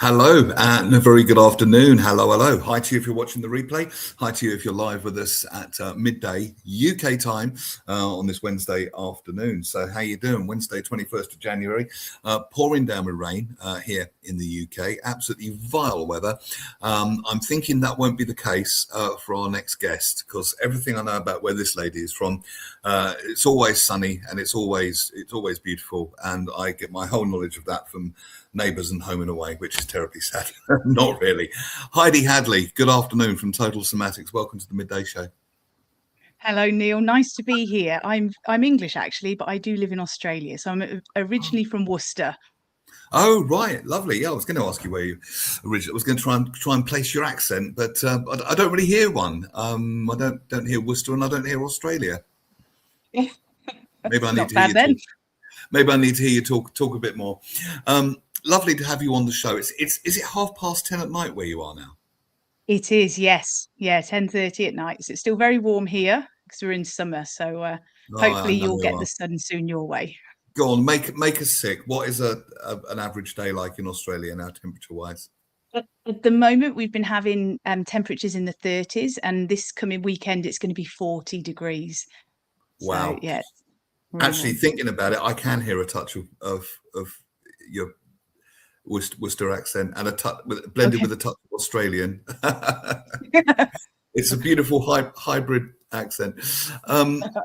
Hello and a very good afternoon. Hello, hello. Hi to you if you're watching the replay. Hi to you if you're live with us at midday UK time on this Wednesday afternoon. So how you doing? Wednesday, 21st of January, pouring down with rain here in the UK. Absolutely vile weather. I'm thinking that won't be the case for our next guest, because everything I know about where this lady is from, it's always sunny and it's always beautiful. And I get my whole knowledge of that from Neighbours and Home and Away, which is terribly sad. Not really. Heidi Hadley, good afternoon from Total Somatics. Welcome to the Midday Show. Hello, Neil. Nice to be here. I'm English actually, but I do live in Australia. So I'm originally from Worcester. Oh, right, lovely. Yeah, I was going to ask you where you originally. I was going to try and place your accent, but I don't really hear one. I don't hear Worcester, and I don't hear Australia. Maybe I need to hear you talk. Maybe I need to hear you talk a bit more. Lovely to have you on the show. Is it 10:30 at night where you are now? It is, yes. Yeah, 10:30 at night. So it's still very warm here because we're in summer. So hopefully you'll get the sun soon your way. Go on, make us sick. What is an average day like in Australia now, temperature-wise? At the moment, we've been having temperatures in the 30s, and this coming weekend it's going to be 40 degrees. Wow. So, yeah. Actually, thinking about it, I can hear a touch of your Worcester accent and blended with a touch of Australian. It's a beautiful hybrid accent.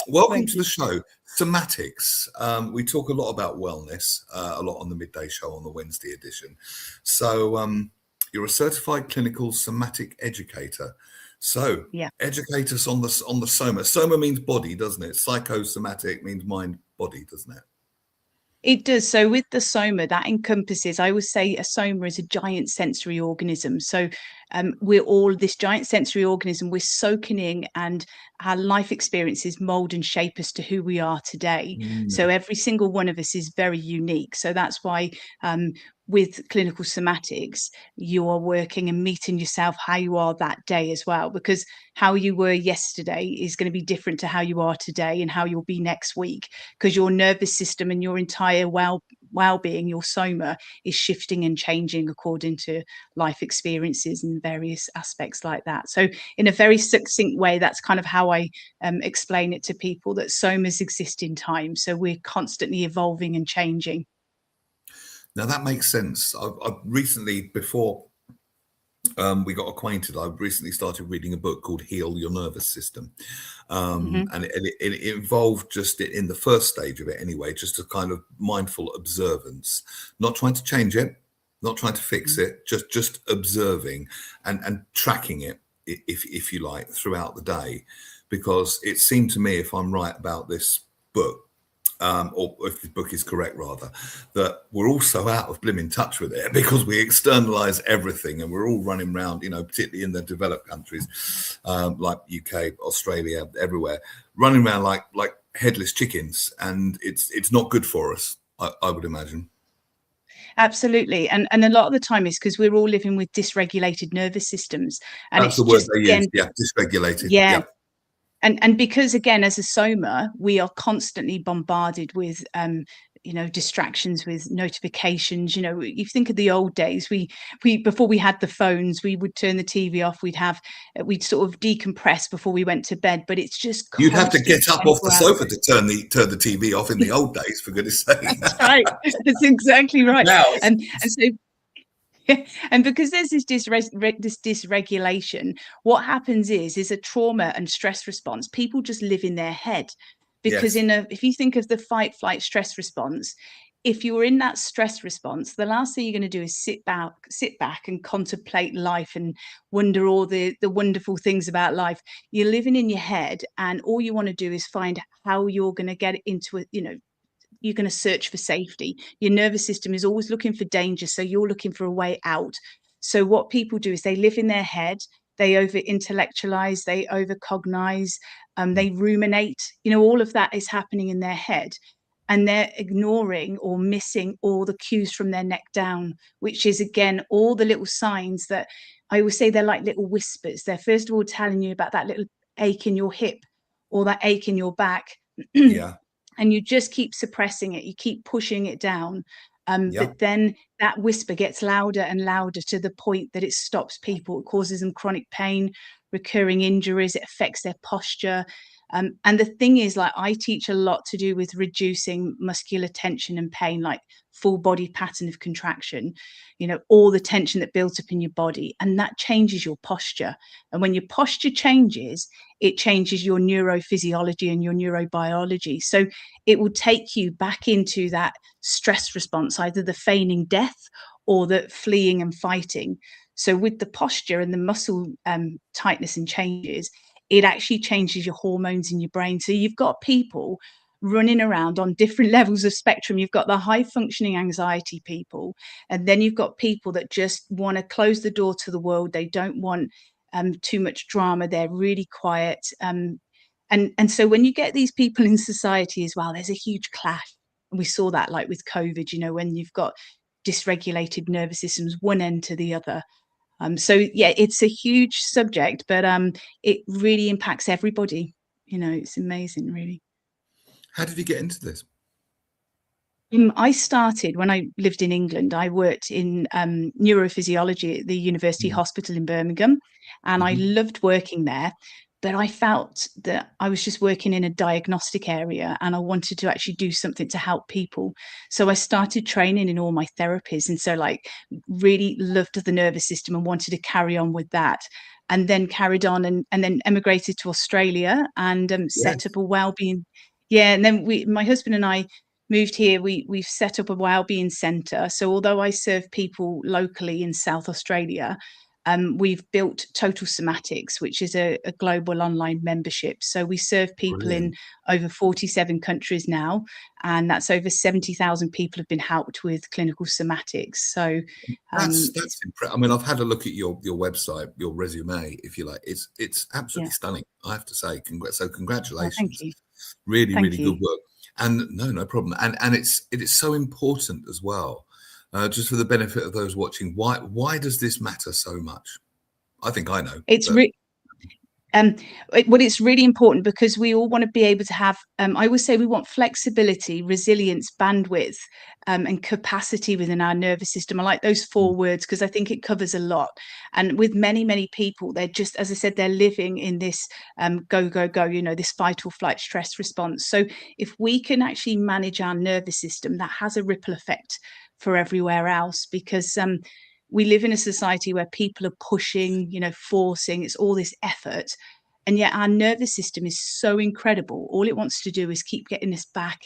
Welcome to the show, Somatics. We talk a lot about wellness, a lot on the Midday Show on the Wednesday edition. So you're a certified clinical somatic educator. So educate us on the soma. Soma means body, doesn't it? Psychosomatic means mind, body, doesn't it? It does. So with the soma, that encompasses, I would say a soma is a giant sensory organism. So we're all this giant sensory organism, we're soaking in, and our life experiences mold and shape us to who we are today. So every single one of us is very unique. So that's why with clinical somatics, you are working and meeting yourself how you are that day as well, because how you were yesterday is going to be different to how you are today and how you'll be next week, because your nervous system and your entire well-being, your soma, is shifting and changing according to life experiences and various aspects like that. So in a very succinct way, that's kind of how I explain it to people, that somas exist in time. So we're constantly evolving and changing. Now that makes sense. I've recently, before we got acquainted, I recently started reading a book called Heal Your Nervous System. And it involved, just in the first stage of it anyway, just a kind of mindful observance, not trying to change it, not trying to fix it, just observing and tracking it, if you like, throughout the day. Because it seemed to me, if I'm right about this book, or if the book is correct rather, that we're all so out of blimmin' touch with it because we externalize everything, and we're all running around, particularly in the developed countries like UK, Australia, everywhere, running around like headless chickens, and it's not good for us, I would imagine. Absolutely. And a lot of the time is because we're all living with dysregulated nervous systems. And that's the word they use. Yeah, dysregulated. Yeah. And because, again, as a soma, we are constantly bombarded with, distractions, with notifications. You think of the old days, we before we had the phones, we would turn the TV off. We'd sort of decompress before we went to bed. But it's just you'd have to get up off the sofa to turn the TV off in the old days, for goodness sake. That's right. That's exactly right. Now, and so. And because there's this dysregulation, what happens is a trauma and stress response. People just live in their head, because if you think of the fight, flight, stress response, if you're in that stress response, the last thing you're going to do is sit back and contemplate life and wonder all the wonderful things about life. You're living in your head, and all you want to do is find how you're going to get into it. You're going to search for safety. Your nervous system is always looking for danger, so you're looking for a way out. So what people do is they live in their head, they over intellectualize, they over cognize, they ruminate. All of that is happening in their head, and they're ignoring or missing all the cues from their neck down, which is, again, all the little signs that I always say they're like little whispers. They're first of all telling you about that little ache in your hip or that ache in your back. Yeah. And you just keep suppressing it, you keep pushing it down, Yeah. But then that whisper gets louder and louder to the point that it stops people. It causes them chronic pain, recurring injuries. It affects their posture. And the thing is, like, I teach a lot to do with reducing muscular tension and pain, like full body pattern of contraction, all the tension that builds up in your body. And that changes your posture. And when your posture changes, it changes your neurophysiology and your neurobiology. So it will take you back into that stress response, either the feigning death or the fleeing and fighting. So with the posture and the muscle tightness and changes, it actually changes your hormones in your brain. So you've got people running around on different levels of spectrum. You've got the high functioning anxiety people, and then you've got people that just want to close the door to the world. They don't want too much drama. They're really quiet. And so when you get these people in society as well, there's a huge clash. And we saw that, like with COVID, when you've got dysregulated nervous systems, one end to the other. So yeah, it's a huge subject, but it really impacts everybody. It's amazing, really. How did you get into this? I started when I lived in England. I worked in neurophysiology at the University Mm. Hospital in Birmingham, and I Mhm. loved working there. But I felt that I was just working in a diagnostic area, and I wanted to actually do something to help people. So I started training in all my therapies, and so really loved the nervous system and wanted to carry on with that. And then carried on and then emigrated to Australia and set up Yes. a wellbeing. Yeah, and then my husband and I moved here. We've set up a wellbeing centre. So although I serve people locally in South Australia, we've built Total Somatics, which is a global online membership. So we serve people in Brilliant. over 47 countries now, and that's over 70,000 people have been helped with clinical somatics. So That's impressive. I mean, I've had a look at your website, your resume, if you like. It's yeah, absolutely stunning, I have to say. So well, thank congratulations. you, Really, thank really good you. work. And no problem. And it is so important as well. Just for the benefit of those watching, why does this matter so much? I think I know, It's but re- Um, it's really important because we all want to be able to have, I always say we want flexibility, resilience, bandwidth, and capacity within our nervous system. I like those four words because I think it covers a lot. And with many, many people, they're just, as I said, they're living in this go, go, go, this fight or flight stress response. So if we can actually manage our nervous system, that has a ripple effect for everywhere else, because we live in a society where people are pushing, forcing, it's all this effort. And yet our nervous system is so incredible. All it wants to do is keep getting us back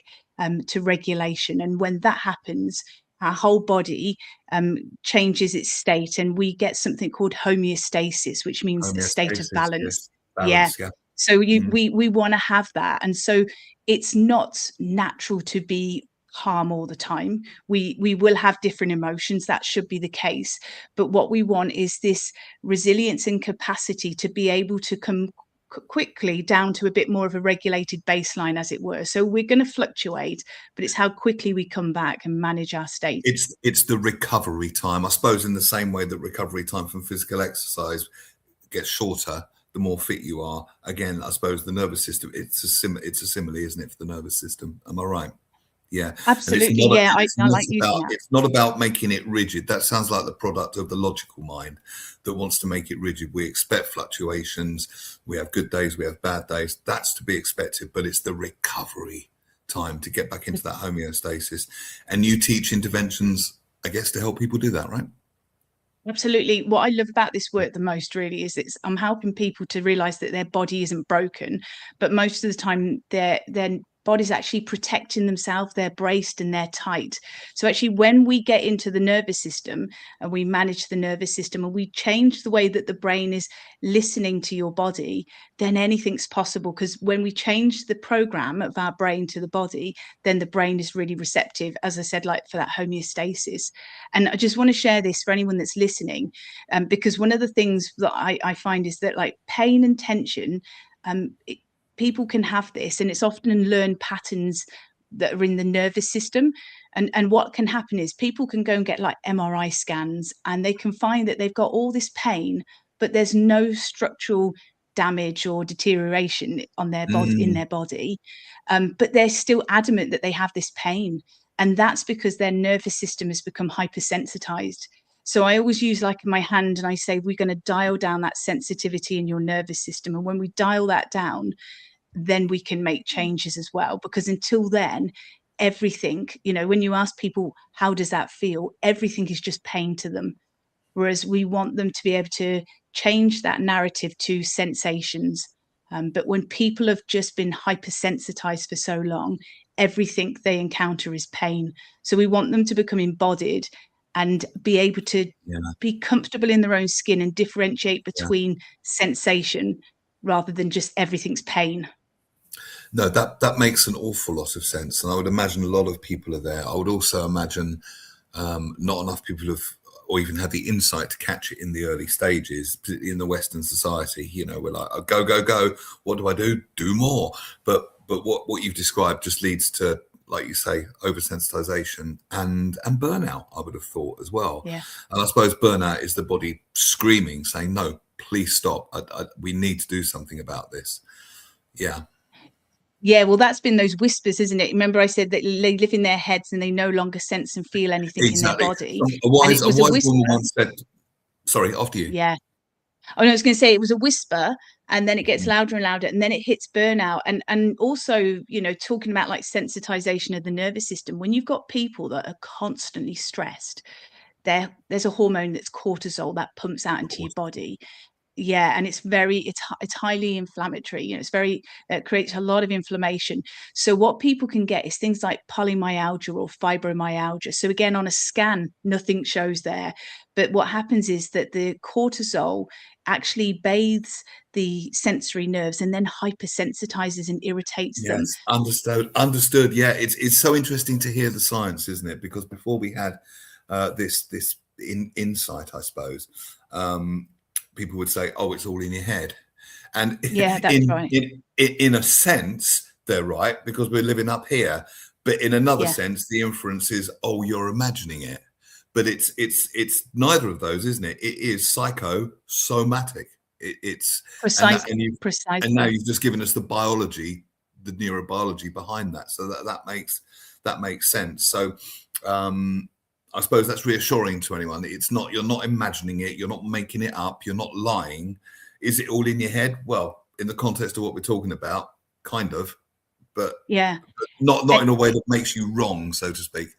to regulation. And when that happens, our whole body changes its state, and we get something called homeostasis, which means a state of homeostasis, balance. yes, Yeah. balance, yeah. So Mm. we want to have that. And so it's not natural to be calm all the time. We will have different emotions. That should be the case. But what we want is this resilience and capacity to be able to come quickly down to a bit more of a regulated baseline, as it were. So we're going to fluctuate, but it's how quickly we come back and manage our state. It's the recovery time, I suppose, in the same way that recovery time from physical exercise gets shorter the more fit you are. Again, I suppose the nervous system, it's a simile, isn't it, for the nervous system? Am I right? Yeah. And Absolutely. Yeah, I like using that. it's not about making it rigid. That sounds like the product of the logical mind that wants to make it rigid. We expect fluctuations. We have good days, we have bad days. That's to be expected, but it's the recovery time to get back into that homeostasis. And you teach interventions, I guess, to help people do that, right? Absolutely. What I love about this work the most really is I'm helping people to realize that their body isn't broken, but most of the time their body's actually protecting themselves. They're braced and they're tight. So actually, when we get into the nervous system and we manage the nervous system and we change the way that the brain is listening to your body, then anything's possible. Because when we change the program of our brain to the body, then the brain is really receptive, as I said, like for that homeostasis. And I just want to share this for anyone that's listening, because one of the things that I find is that, like, pain and tension, people can have this, and it's often learned patterns that are in the nervous system. And what can happen is people can go and get like MRI scans, and they can find that they've got all this pain, but there's no structural damage or deterioration on their body, in Mm. their body, but they're still adamant that they have this pain. And that's because their nervous system has become hypersensitized. So I always use like my hand and I say, we're going to dial down that sensitivity in your nervous system. And when we dial that down, then we can make changes as well. Because until then, everything, when you ask people, how does that feel? Everything is just pain to them. Whereas we want them to be able to change that narrative to sensations. But when people have just been hypersensitized for so long, everything they encounter is pain. So we want them to become embodied and be able to be comfortable in their own skin and differentiate between sensation rather than just everything's pain. No, that makes an awful lot of sense. And I would imagine a lot of people are there. I would also imagine not enough people have or even had the insight to catch it in the early stages, particularly in the Western society. We're like, oh, go. What do I do? Do more. But what you've described just leads to, like you say, oversensitization and burnout, I would have thought as well. Yeah. And I suppose burnout is the body screaming, saying, no, please stop. We need to do something about this. Yeah. Yeah, well, that's been those whispers, isn't it? Remember I said that they live in their heads and they no longer sense and feel anything in their body. A wise woman once said, sorry, after you. Yeah. Oh, no, I was going to say it was a whisper and then it gets louder and louder and then it hits burnout. And also, talking about like sensitization of the nervous system, when you've got people that are constantly stressed, there's a hormone that's cortisol that pumps out into your body. Yeah, and it's highly inflammatory. It creates a lot of inflammation. So what people can get is things like polymyalgia or fibromyalgia. So again, on a scan, nothing shows there. But what happens is that the cortisol actually bathes the sensory nerves and then hypersensitizes and irritates them. Understood. Yeah, it's so interesting to hear the science, isn't it? Because before we had this insight, I suppose. People would say, "Oh, it's all in your head," and right. In a sense, they're right because we're living up here. But in another sense, the inference is, "Oh, you're imagining it." But it's neither of those, isn't it? It is psychosomatic. It's precisely. And now you've just given us the biology, the neurobiology behind that. So that makes sense. So. I suppose that's reassuring to anyone. You're not imagining it. You're not making it up. You're not lying. Is it all in your head? Well, in the context of what we're talking about, kind of, but not in a way that makes you wrong, so to speak.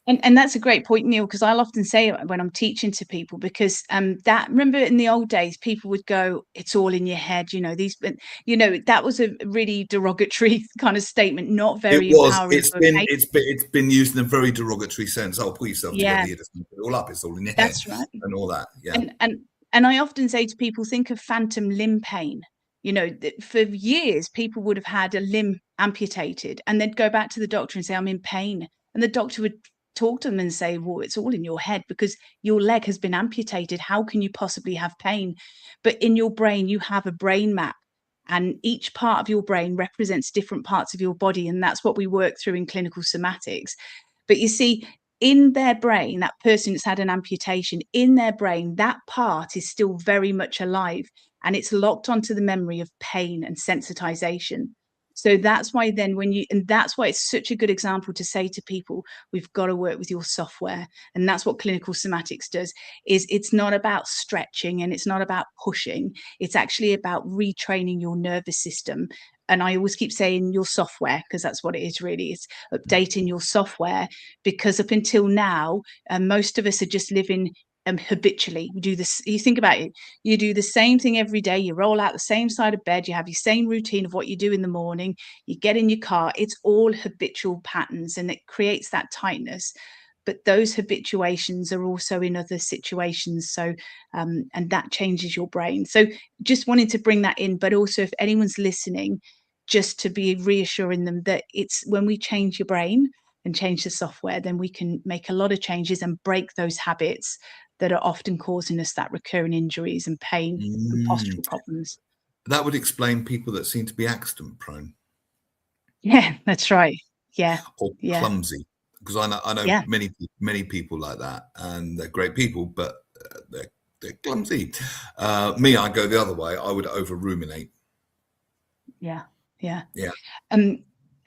And that's a great point, Neil, because I'll often say it when I'm teaching to people, because remember in the old days, people would go, it's all in your head, that was a really derogatory kind of statement, not very empowering. It's been used in a very derogatory sense. Oh, pull yourself together, you just make it all up, it's all in your head. That's right. And all that. Yeah. And I often say to people, think of phantom limb pain. For years, people would have had a limb amputated and they'd go back to the doctor and say, I'm in pain. And the doctor would talk to them and say, well, it's all in your head because your leg has been amputated. How can you possibly have pain? But in your brain, you have a brain map and each part of your brain represents different parts of your body. And that's what we work through in clinical somatics. But you see, in their brain, that person that's had an amputation, in their brain, that part is still very much alive and it's locked onto the memory of pain and sensitization. So that's why that's why it's such a good example to say to people, we've got to work with your software. And that's what clinical somatics does, is it's not about stretching and it's not about pushing. It's actually about retraining your nervous system. And I always keep saying your software, because that's what it is really. It's updating your software, because up until now, most of us are just living habitually. We do this. You think about it. You do the same thing every day. You roll out the same side of bed. You have your same routine of what you do in the morning. You get in your car. It's all habitual patterns, and it creates that tightness. But those habituations are also in other situations. So, and that changes your brain. So, just wanted to bring that in. But also, if anyone's listening, just to be reassuring them that it's when we change your brain and change the software, then we can make a lot of changes and break those habits that are often causing us that recurring injuries and pain and postural problems. That would explain people that seem to be accident prone. Yeah, that's right. Yeah. Or clumsy. Because I know many people like that, and they're great people, but they're clumsy. Me, I go the other way. I would over ruminate. Yeah.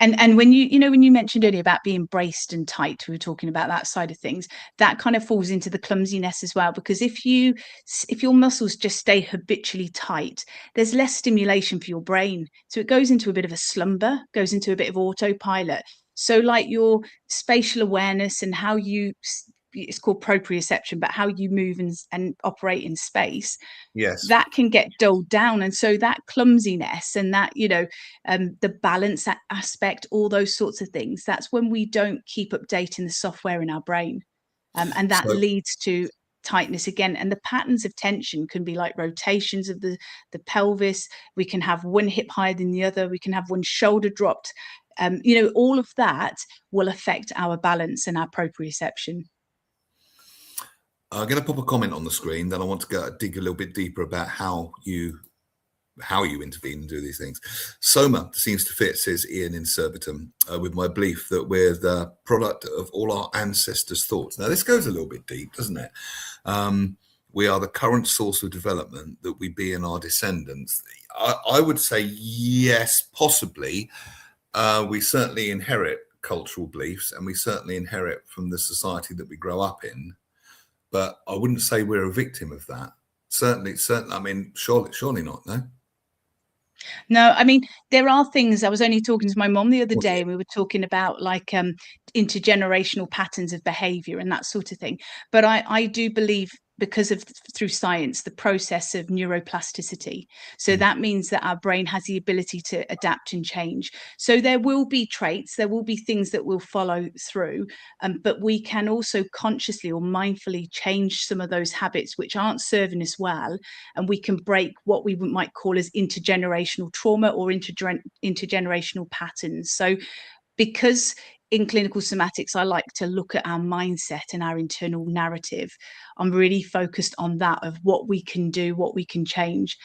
And when when you mentioned earlier about being braced and tight, we were talking about that side of things. That kind of falls into the clumsiness as well, because if your muscles just stay habitually tight, there's less stimulation for your brain, so it goes into a bit of a slumber, goes into a bit of autopilot. So like your spatial awareness and how it's called proprioception, but how you move and operate in space, Yes. that can get dulled down. And so that clumsiness and that the balance aspect, all those sorts of things, that's when we don't keep updating the software in our brain, and that So leads to tightness again. And the patterns of tension can be like rotations of the pelvis. We can have one hip higher than the other, we can have one shoulder dropped. All of that will affect our balance and our proprioception. I'm going to pop a comment on the screen. Then I want to dig a little bit deeper about how you intervene and do these things. Soma seems to fit, says Ian in Surbiton, with my belief that we're the product of all our ancestors' thoughts. Now, this goes a little bit deep, doesn't it? We are the current source of development that we be in our descendants. I would say yes, possibly. We certainly inherit cultural beliefs, and we certainly inherit from the society that we grow up in. But I wouldn't say we're a victim of that. Certainly. I mean, surely not. No. No, I mean, there are things. I was only talking to my mom the other day, and we were talking about like intergenerational patterns of behavior and that sort of thing. But I do believe, because of through science, the process of neuroplasticity. So that means that our brain has the ability to adapt and change. So there will be traits, there will be things that will follow through, but we can also consciously or mindfully change some of those habits which aren't serving us well, and we can break what we might call as intergenerational trauma or intergenerational patterns. So because in clinical somatics, I like to look at our mindset and our internal narrative, I'm really focused on that, of what we can do, what we can change.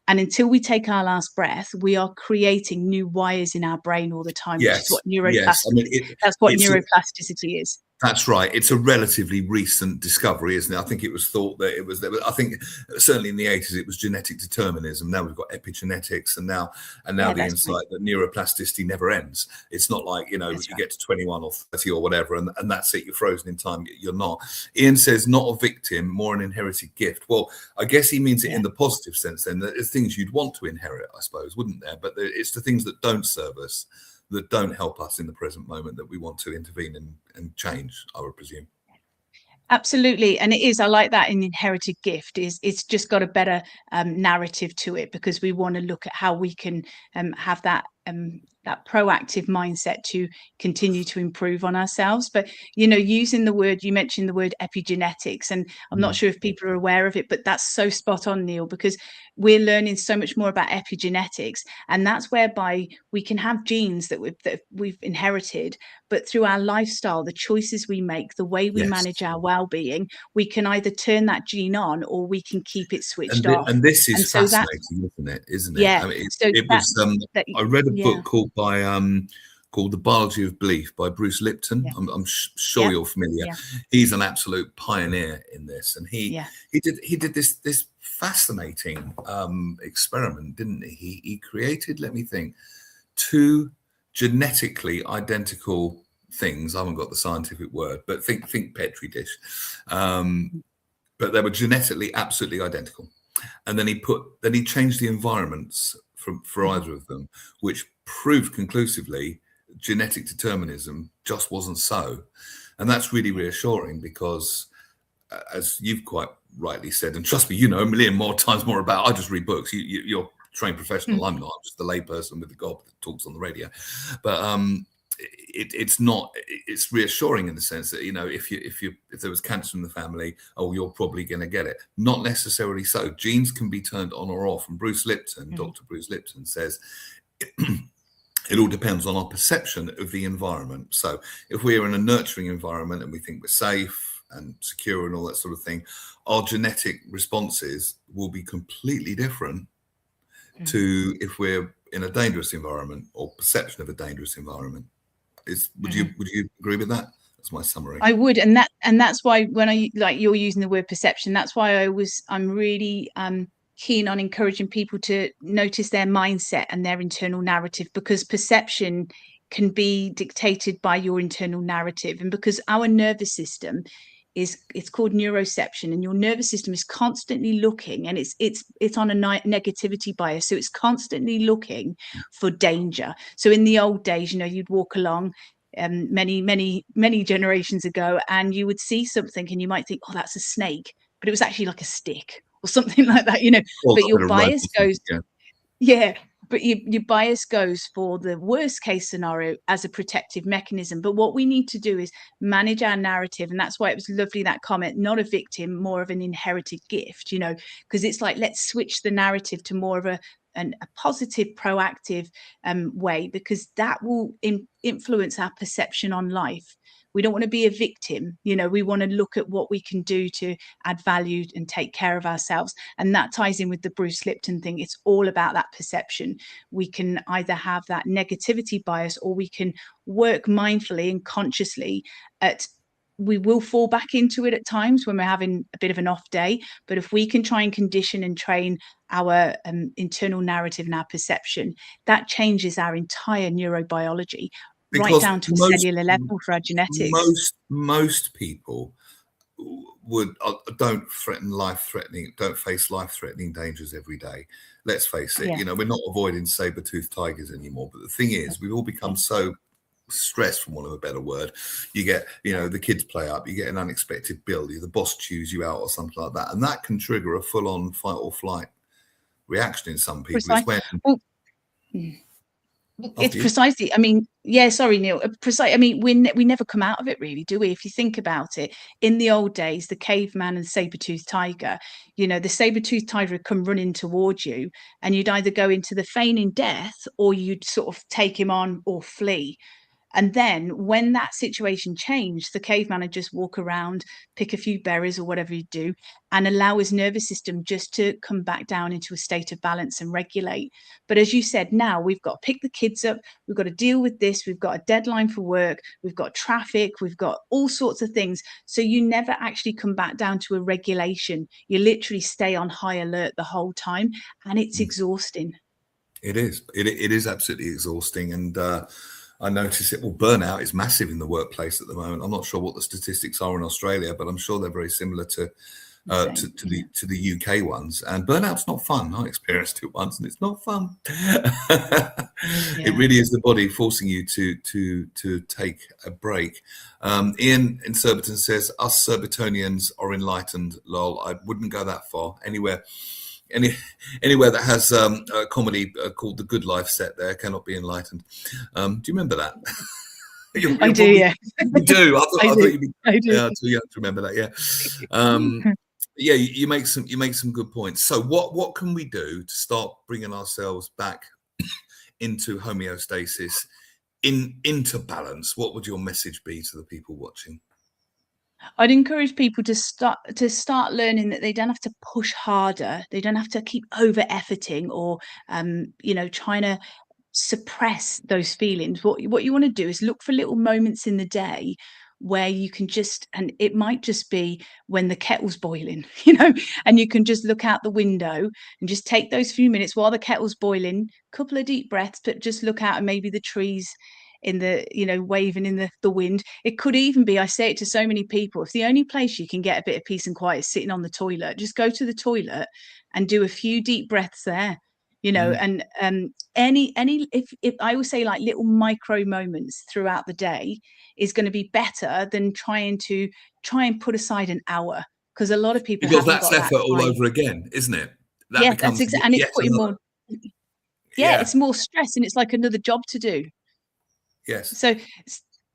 And until we take our last breath, we are creating new wires in our brain all the time, which is Yes. what Yes. I mean, that's what it's neuroplasticity is. That's right. It's a relatively recent discovery, isn't it? I think it was thought that it was. I think certainly in the 80s it was genetic determinism. Now we've got epigenetics, and now the insight that neuroplasticity never ends. It's not like you get to 21 or 30 or whatever, and that's it. You're frozen in time. You're not. Ian says not a victim, more an inherited gift. Well, I guess he means it in the positive sense. Then there's things you'd want to inherit, I suppose, wouldn't there? But it's the things that don't serve us, that don't help us in the present moment, that we want to intervene and change, I would presume. Absolutely. And it is, I like that, an inherited gift is, it's just got a better narrative to it, because we want to look at how we can have that proactive mindset to continue to improve on ourselves. But using the word, you mentioned the word epigenetics, and I'm not sure if people are aware of it, but that's so spot on, Neil, because we're learning so much more about epigenetics, and that's whereby we can have genes that we've inherited, but through our lifestyle, the choices we make, the way we manage our well-being, we can either turn that gene on or we can keep it switched off. And this is so fascinating, isn't it? Yeah. I mean, So it was. I read a book called The Biology of Belief by Bruce Lipton. I'm sure you're familiar. He's an absolute pioneer in this, and he did this fascinating experiment, didn't he? He created, let me think, two genetically identical things. I haven't got the scientific word, but think Petri dish. But they were genetically absolutely identical. And then he changed the environments for either of them, which proved conclusively genetic determinism just wasn't so. And that's really reassuring, because as you've quite rightly said, and trust me, a million more times more about, I just read books. You're a trained professional. I'm not. I'm just the layperson with the gob that talks on the radio. But it's reassuring in the sense that if there was cancer in the family, you're probably going to get it. Not necessarily so. Genes can be turned on or off, and Bruce Lipton, Dr. Bruce Lipton, says it all depends on our perception of the environment. So if we're in a nurturing environment and we think we're safe and secure and all that sort of thing, our genetic responses will be completely different to if we're in a dangerous environment or perception of a dangerous environment. Would you agree with that? That's my summary. I would, and that's why when you're using the word perception, that's why I'm really keen on encouraging people to notice their mindset and their internal narrative, because perception can be dictated by your internal narrative. And because our nervous system it's called neuroception, and your nervous system is constantly looking, and it's on a negativity bias, so it's constantly looking for danger. So in the old days, you know, you'd walk along many generations ago, and you would see something and you might think, oh, that's a snake, but it was actually like a stick or something like that, you know. But your bias goes, yeah, but your bias goes for the worst case scenario as a protective mechanism. But what we need to do is manage our narrative. And that's why it was lovely, that comment, not a victim, more of an inherited gift, you know, because it's like, let's switch the narrative to more of a positive, proactive way, because that will influence our perception on life. We don't want to be a victim, you know. We want to look at what we can do to add value and take care of ourselves. And that ties in with the Bruce Lipton thing. It's all about that perception. We can either have that negativity bias, or we can work mindfully and consciously at, we will fall back into it at times when we're having a bit of an off day. But if we can try and condition and train our internal narrative and our perception, that changes our entire neurobiology, because right down to a cellular level for our genetics. Most people don't face life-threatening dangers every day. Let's face it, you know, we're not avoiding saber-toothed tigers anymore. But the thing is, we've all become so stressed, from want of a better word. You get, you know, the kids play up, you get an unexpected bill, the boss chews you out or something like that, and that can trigger a full-on fight or flight reaction in some people. It's precisely, I mean, yeah, sorry, Neil, I mean, we never come out of it, really, do we? If you think about it, in the old days, the caveman and saber-toothed tiger, you know, the saber-toothed tiger would come running towards you, and you'd either go into the feigning death, or you'd sort of take him on or flee. And then when that situation changed, the caveman would just walk around, pick a few berries or whatever he'd do, and allow his nervous system just to come back down into a state of balance and regulate. But as you said, now we've got to pick the kids up, we've got to deal with this, we've got a deadline for work, we've got traffic, we've got all sorts of things. So you never actually come back down to a regulation. You literally stay on high alert the whole time, and it's exhausting. It is. It is absolutely exhausting. And I notice it. Well, burnout is massive in the workplace at the moment. I'm not sure what the statistics are in Australia, but I'm sure they're very similar to the UK ones. And burnout's not fun. I experienced it once, and it's not fun. It really is the body forcing you to take a break. Ian in Surbiton says, "Us Surbatonians are enlightened." Lol. I wouldn't go that far. Anywhere that has a comedy called The Good Life set there cannot be enlightened. Do you remember that? I do, yeah. You do. I do. Yeah, too young to remember that. Yeah. Yeah, you make some good points. So what can we do to start bringing ourselves back into homeostasis, into balance? What would your message be to the people watching? I'd encourage people to start learning that they don't have to push harder. They don't have to keep over efforting or you know, trying to suppress those feelings. What you want to do is look for little moments in the day where you can just, and it might just be when the kettle's boiling, you know, and you can just look out the window and just take those few minutes while the kettle's boiling, couple of deep breaths, but just look out and maybe the trees in the, you know, waving in the wind. It could even be, I say it to so many people, if the only place you can get a bit of peace and quiet is sitting on the toilet, just go to the toilet and do a few deep breaths there, you know. And if I always say, like, little micro moments throughout the day is going to be better than trying and put aside an hour, because a lot of people, because that's effort all over again, isn't it? That becomes, that's exactly, and it's putting more it's more stress, and it's like another job to do. Yes.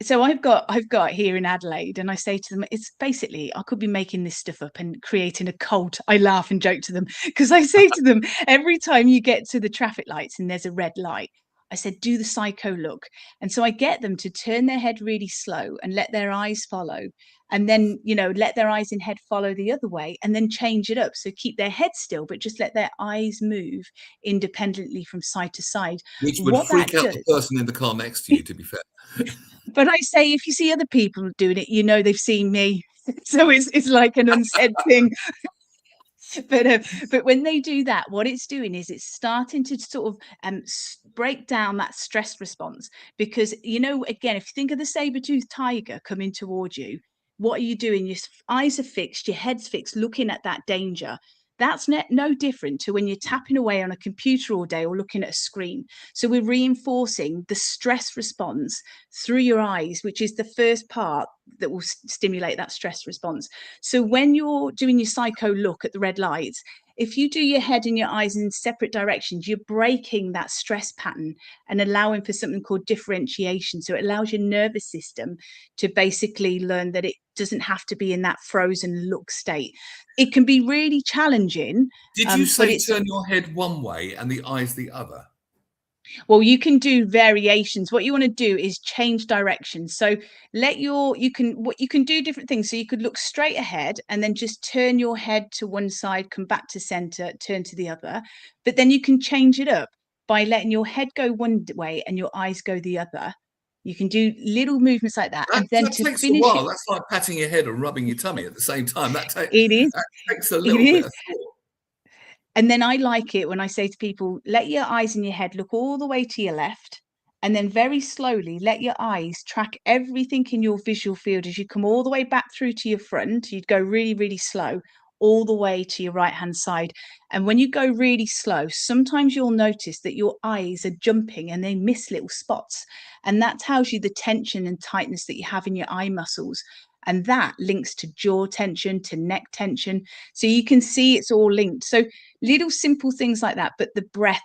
So I've got here in Adelaide, and I say to them, it's basically, I could be making this stuff up and creating a cult. I laugh and joke to them, because I say to them, every time you get to the traffic lights and there's a red light, I said, do the psycho look. And so I get them to turn their head really slow and let their eyes follow. And then, you know, let their eyes and head follow the other way, and then change it up. So keep their head still, but just let their eyes move independently from side to side. Which would freak out the person in the car next to you, to be fair. But I say, if you see other people doing it, you know they've seen me. So it's like an unsaid thing. But when they do that, what it's doing is it's starting to sort of break down that stress response. Because, you know, again, if you think of the saber-toothed tiger coming towards you, what are you doing? Your eyes are fixed, your head's fixed, looking at that danger. That's no different to when you're tapping away on a computer all day or looking at a screen. So we're reinforcing the stress response through your eyes, which is the first part that will stimulate that stress response. So when you're doing your psycho look at the red lights, if you do your head and your eyes in separate directions, you're breaking that stress pattern and allowing for something called differentiation. So it allows your nervous system to basically learn that it doesn't have to be in that frozen look state. It can be really challenging. Did you But say it's, turn your head one way and the eyes the other? well, you can do variations. What you want to do is change direction. So you can do different things. So you could look straight ahead and then just turn your head to one side, come back to center, turn to the other. But then you can change it up by letting your head go one way and your eyes go the other. You can do little movements like that. And then That to takes a finish it, while. That's like patting your head and rubbing your tummy at the same time. it is, That takes a it little bit is. of thought. And then I like it when I say to people, let your eyes in your head look all the way to your left. And then very slowly let your eyes track everything in your visual field as you come all the way back through to your front. You'd go really, really slow all the way to your right hand side. And when you go really slow, sometimes you'll notice that your eyes are jumping and they miss little spots. And that tells you the tension and tightness that you have in your eye muscles. And that links to jaw tension, to neck tension. So you can see it's all linked. So little simple things like that. But the breath,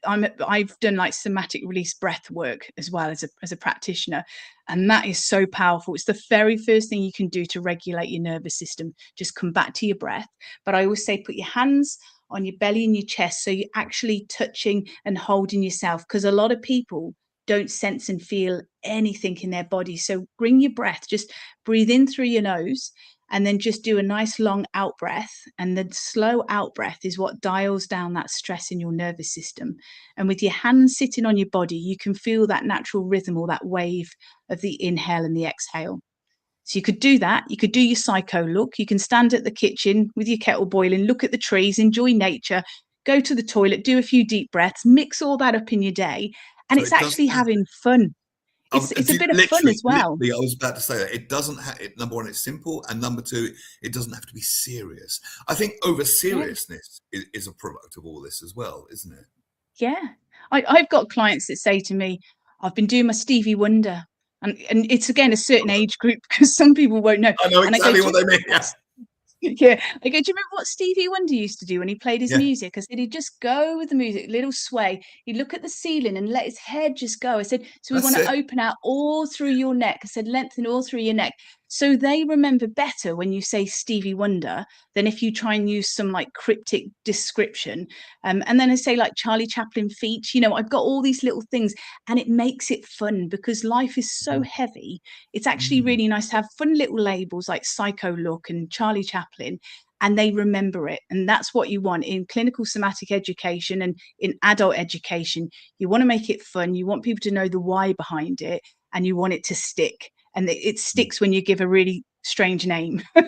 I've done like somatic release breath work as well as a practitioner, and that is so powerful. It's the very first thing you can do to regulate your nervous system. Just come back to your breath. But I always say put your hands on your belly and your chest, so you're actually touching and holding yourself, because a lot of people don't sense and feel anything in their body. So bring your breath, just breathe in through your nose and then just do a nice long out breath. And the slow out breath is what dials down that stress in your nervous system. And with your hands sitting on your body, you can feel that natural rhythm or that wave of the inhale and the exhale. So you could do that. You could do your psycho look. You can stand at the kitchen with your kettle boiling, look at the trees, enjoy nature, go to the toilet, do a few deep breaths, mix all that up in your day. And So it's it doesn't actually have. having fun. It's a bit of fun as well. Literally, I was about to say that it doesn't have. Number one, it's simple, and number two, it doesn't have to be serious. I think over seriousness is a product of all this as well, isn't it? Yeah. I've got clients that say to me, I've been doing my Stevie Wonder. And it's again a certain age group, because some people won't know. I know And I go, exactly what they mean. yeah. I go, do you remember what Stevie Wonder used to do when he played his Yeah, music? I said, he'd just go with the music, little sway. He'd look at the ceiling and let his head just go. I said, so we that's want to it. open out all through your neck. I said, lengthen all through your neck. So they remember better when you say Stevie Wonder than if you try and use some like cryptic description. And then I say like Charlie Chaplin feet, you know, I've got all these little things, and it makes it fun because life is so heavy. It's actually Mm. really nice to have fun little labels like Psycho Look and Charlie Chaplin, and they remember it. And that's what you want in clinical somatic education and in adult education. You want to make it fun. You want people to know the why behind it, and you want it to stick. And it sticks when you give a really strange name. So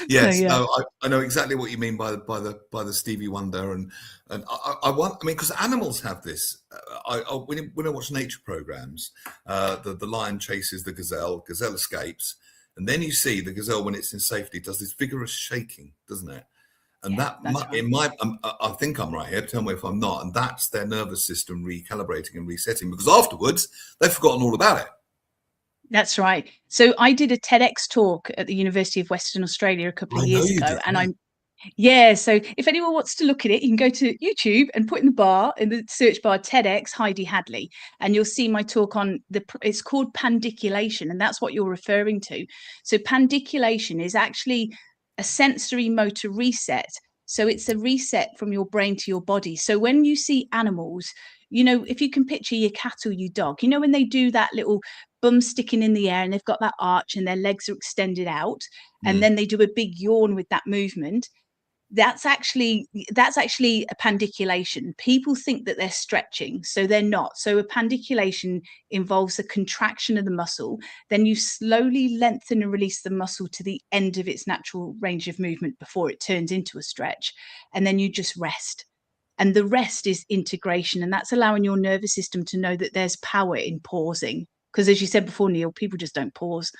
Yes, yeah. no, I know exactly what you mean by the Stevie Wonder, and I want. I mean, because animals have this. When I watch nature programs, the lion chases the gazelle, gazelle escapes, and then you see the gazelle, when it's in safety, does this vigorous shaking, doesn't it? And Yeah, that that's right. in my, I think I'm right here. Tell me if I'm not. And that's their nervous system recalibrating and resetting, because afterwards they've forgotten all about it. That's right. So I did a TEDx talk at the University of Western Australia a couple of I know years you ago, did. and Yeah. yeah, so if anyone wants to look at it, you can go to YouTube and put in the search bar TEDx Heidi Hadley, and you'll see my talk on it's called pandiculation, and that's what you're referring to. So pandiculation is actually a sensory motor reset. So it's a reset from your brain to your body. So when you see animals, you know, if you can picture your cat or your dog, you know, when they do that little bum sticking in the air and they've got that arch and their legs are extended out, and Mm. then they do a big yawn with that movement, that's actually a pandiculation. People think that they're stretching, so they're not. So a pandiculation involves a contraction of the muscle. Then you slowly lengthen and release the muscle to the end of its natural range of movement before it turns into a stretch. And then you just rest. And the rest is integration. And that's allowing your nervous system to know that there's power in pausing. Because as you said before, Neil, people just don't pause.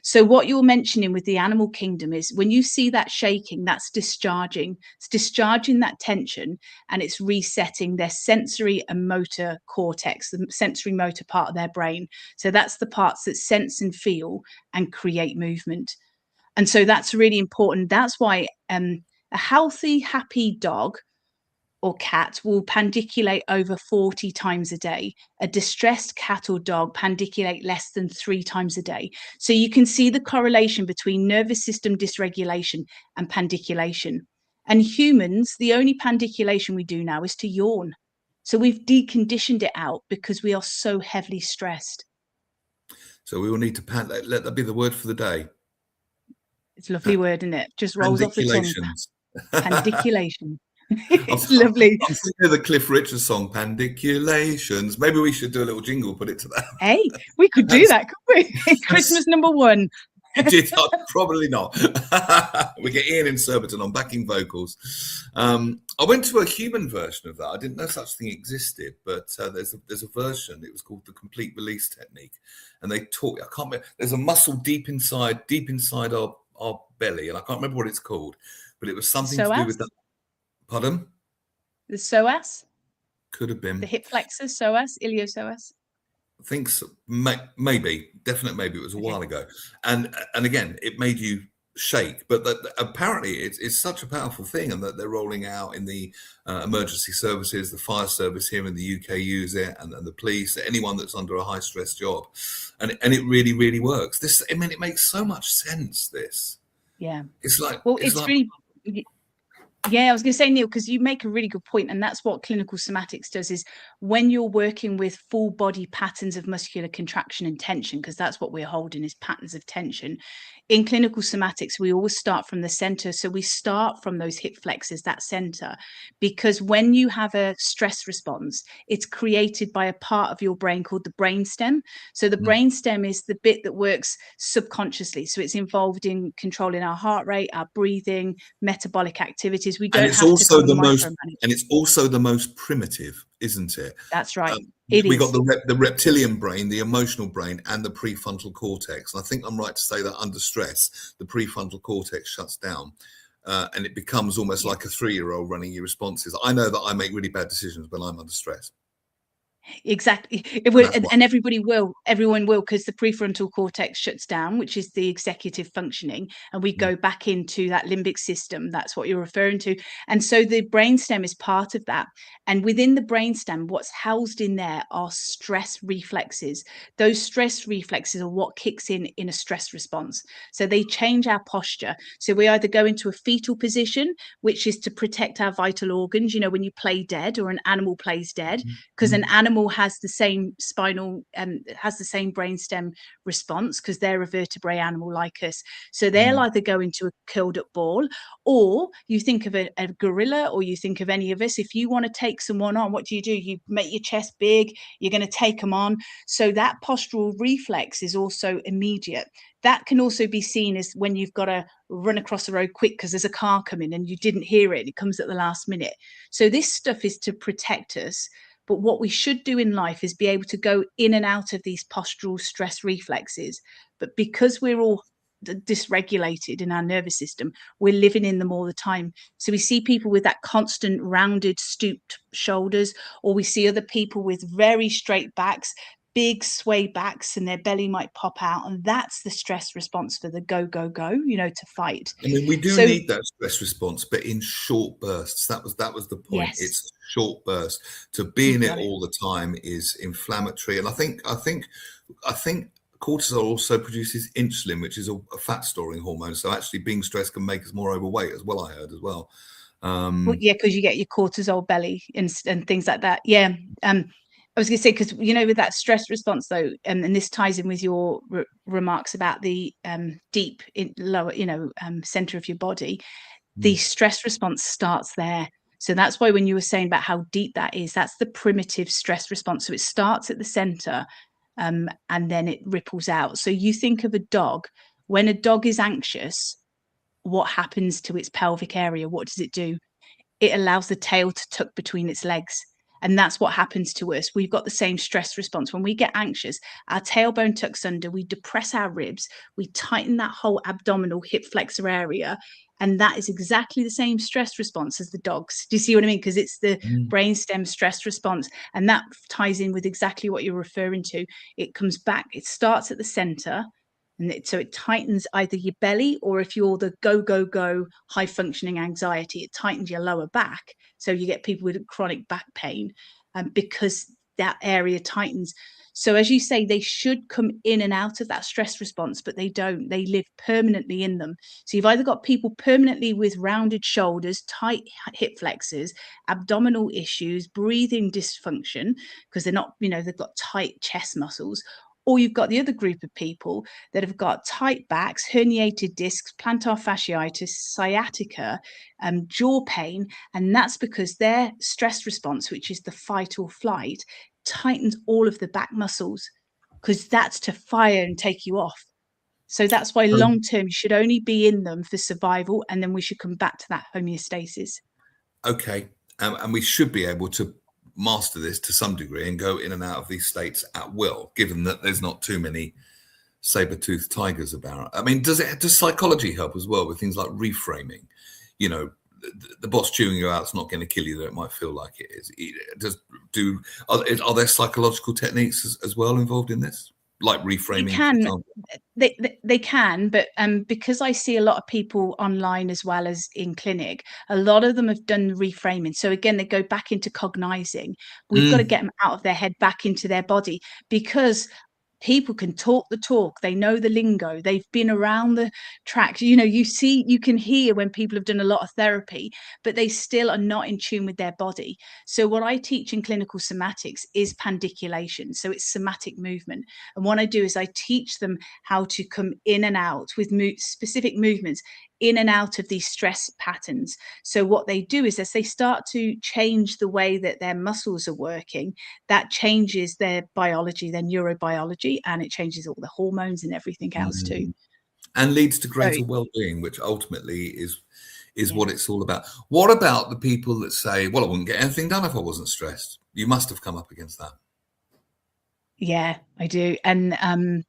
So what you're mentioning with the animal kingdom is when you see that shaking, that's discharging. It's discharging that tension, and it's resetting their sensory and motor cortex, the sensory motor part of their brain. So that's the parts that sense and feel and create movement. And so that's really important. That's why a healthy, happy dog or cat will pandiculate over 40 times a day. A distressed cat or dog pandiculate less than 3 times a day. So you can see the correlation between nervous system dysregulation and pandiculation. And humans, the only pandiculation we do now is to yawn. So we've deconditioned it out because we are so heavily stressed. So we will need to let that be the word for the day. It's a lovely word, isn't it? Just rolls off the tongue. Pandiculation. It's lovely. I'm thinking of the Cliff Richard song, Pandiculations. Maybe we should do a little jingle, put it to that. Hey, we could do that, couldn't we? Christmas #1. Probably not. We get Ian in Surbiton on backing vocals. I went to a human version of that. I didn't know such thing existed, but there's a version. It was called the complete release technique, and they taught. I can't remember. There's a muscle deep inside our belly, and I can't remember what it's called, but it was something to do with that. Pardon? The psoas? Could have been. The hip flexors, psoas, iliopsoas? I think so. Maybe. Definitely maybe. It was a while ago. And again, it made you shake. But apparently it's such a powerful thing, and that they're rolling out in the emergency services, the fire service here in the UK use it, and the police, anyone that's under a high-stress job. And it really, really works. It makes so much sense, this. Yeah. It's like... Well, it's really... Yeah, I was going to say, Neil, because you make a really good point, and that's what clinical somatics does, is when you're working with full body patterns of muscular contraction and tension, because that's what we're holding is patterns of tension. In clinical somatics, we always start from the center. So we start from those hip flexors, that center, because when you have a stress response, it's created by a part of your brain called the brainstem. So the brainstem is the bit that works subconsciously. So it's involved in controlling our heart rate, our breathing, metabolic activities. We don't have to micromanage. And it's also the most primitive, isn't it? That's right. We got the reptilian brain, the emotional brain, and the prefrontal cortex. And I think I'm right to say that under stress, the prefrontal cortex shuts down, and it becomes almost like a 3-year-old running your responses. I know that I make really bad decisions when I'm under stress. Exactly. It will, and everyone will, because the prefrontal cortex shuts down, which is the executive functioning, and we go back into that limbic system. That's what you're referring to. And so the brainstem is part of that. And within the brainstem, what's housed in there are stress reflexes. Those stress reflexes are what kicks in a stress response. So they change our posture. So we either go into a fetal position, which is to protect our vital organs, you know, when you play dead or an animal plays dead, because an animal has the same spinal has the same brainstem response, because they're a vertebrate animal like us. So they'll either go into a curled up ball, or you think of a gorilla, or you think of any of us. If you want to take someone on, what do? You make your chest big, you're going to take them on. So that postural reflex is also immediate. That can also be seen as when you've got to run across the road quick because there's a car coming and you didn't hear it, it comes at the last minute. So this stuff is to protect us. But what we should do in life is be able to go in and out of these postural stress reflexes. But because we're all dysregulated in our nervous system, we're living in them all the time. So we see people with that constant rounded, stooped shoulders, or we see other people with very straight backs, big sway backs, and their belly might pop out. And that's the stress response for the go, go, go, you know, to fight. I mean, we do need that stress response, but in short bursts. That was the point. Yes. It's short bursts. To be in it all the time is inflammatory. And I think cortisol also produces insulin, which is a fat storing hormone. So actually being stressed can make us more overweight as well, I heard as well. Well, yeah, because you get your cortisol belly and things like that. Yeah. I was going to say, because, you know, with that stress response, though, and this ties in with your remarks about the deep, lower, center of your body, the stress response starts there. So that's why when you were saying about how deep that is, that's the primitive stress response. So it starts at the center, and then it ripples out. So you think of a dog. When a dog is anxious, what happens to its pelvic area? What does it do? It allows the tail to tuck between its legs. And that's what happens to us. We've got the same stress response. When we get anxious, our tailbone tucks under, we depress our ribs, we tighten that whole abdominal hip flexor area. And that is exactly the same stress response as the dogs. Do you see what I mean? Because it's the brainstem stress response. And that ties in with exactly what you're referring to. It comes back, it starts at the center. And so it tightens either your belly, or if you're the go, high functioning anxiety, it tightens your lower back. So you get people with chronic back pain because that area tightens. So as you say, they should come in and out of that stress response, but they don't. They live permanently in them. So you've either got people permanently with rounded shoulders, tight hip flexors, abdominal issues, breathing dysfunction, because they're not, they've got tight chest muscles. Or you've got the other group of people that have got tight backs, herniated discs, plantar fasciitis, sciatica, jaw pain. And that's because their stress response, which is the fight or flight, tightens all of the back muscles, because that's to fire and take you off. So that's why long term you should only be in them for survival, and then we should come back to that homeostasis. Okay. And we should be able to master this to some degree and go in and out of these states at will, given that there's not too many saber-toothed tigers about. I mean, does psychology help as well with things like reframing? The boss chewing you out is not going to kill you, though it might feel like it is. Are there psychological techniques as well involved in this, like reframing? They can, but because I see a lot of people online as well as in clinic, a lot of them have done reframing. So again, they go back into cognizing. We've got to get them out of their head back into their body, because people can talk the talk, they know the lingo, they've been around the tracks. You can hear when people have done a lot of therapy, but they still are not in tune with their body. So what I teach in clinical somatics is pandiculation. So it's somatic movement. And what I do is I teach them how to come in and out with specific movements, in and out of these stress patterns. So what they do is, as they start to change the way that their muscles are working, that changes their biology, their neurobiology, and it changes all the hormones and everything else too. And leads to greater well-being, which ultimately is what it's all about. What about the people that say, well, I wouldn't get anything done if I wasn't stressed? You must have come up against that. Yeah, I do. And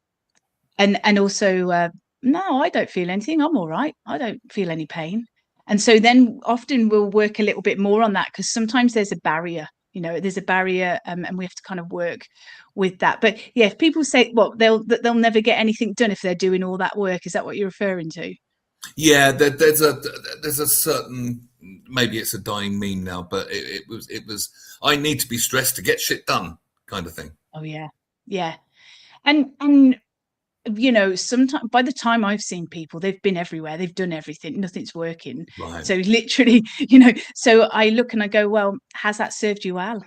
also, no, I don't feel anything. I'm all right. I don't feel any pain. And so then often we'll work a little bit more on that, because sometimes there's a barrier, there's a barrier, and we have to kind of work with that. But yeah, if people say, well, they'll never get anything done if they're doing all that work, is that what you're referring to? Yeah, there's a certain, maybe it's a dying meme now, but it was I need to be stressed to get shit done kind of thing. Oh yeah. And sometimes by the time I've seen people, they've been everywhere, they've done everything, nothing's working. Right. So literally, so I look and I go, well, has that served you well?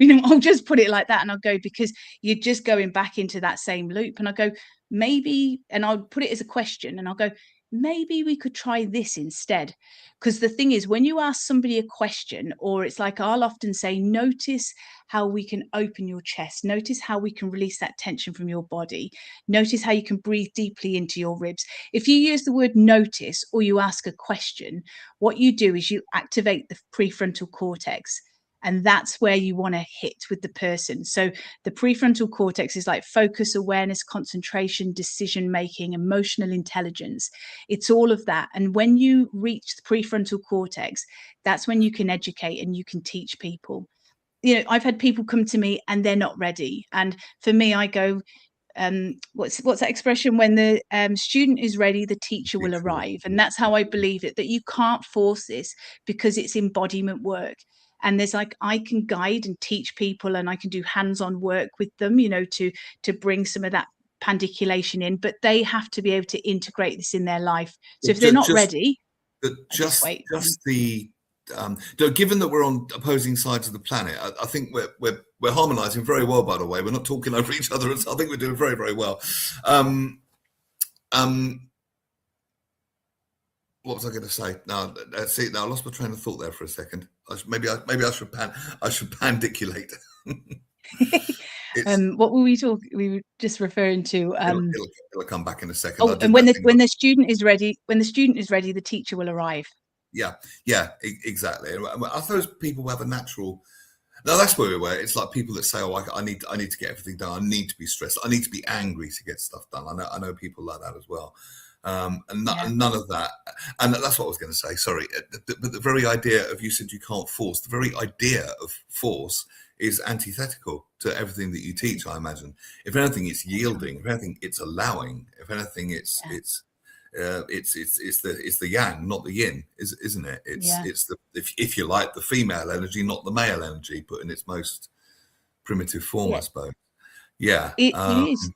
I'll just put it like that, and I'll go, because you're just going back into that same loop. And I go, maybe, and I'll put it as a question, and I'll go, maybe we could try this instead. Because the thing is, when you ask somebody a question, or it's like I'll often say, notice how we can open your chest, notice how we can release that tension from your body, notice how you can breathe deeply into your ribs. If you use the word notice, or you ask a question, what you do is you activate the prefrontal cortex. And that's where you want to hit with the person. So the prefrontal cortex is like focus, awareness, concentration, decision-making, emotional intelligence. It's all of that. And when you reach the prefrontal cortex, that's when you can educate and you can teach people. I've had people come to me and they're not ready. And for me, I go, what's that expression? When the student is ready, the teacher will arrive. And that's how I believe it, that you can't force this, because it's embodiment work. And there's I can guide and teach people, and I can do hands-on work with them, to bring some of that pandiculation in, but they have to be able to integrate this in their life. So if they're not ready, just given that we're on opposing sides of the planet, I think we're harmonizing very well, by the way. We're not talking over each other. I think we're doing very, very well. what was I going to say? No, see, now I lost my train of thought there for a second. Maybe I should pandiculate. What were we talking? We were just referring to. It'll come back in a second. Oh, and when the student is ready, the teacher will arrive. Yeah, exactly. I suppose people who have a natural. No, that's where we were. It's like people that say, "Oh, I need to get everything done. I need to be stressed. I need to be angry to get stuff done." I know people like that as well. And none of that. And that's what I was going to say. Sorry, but the very idea of, you said you can't force. The very idea of force is antithetical to everything that you teach. I imagine. If anything, it's yielding. If anything, it's allowing. If anything, it's the yang, not the yin, isn't it? It's the, if you like, the female energy, not the male energy, put in its most primitive form, I suppose. Yeah, it is,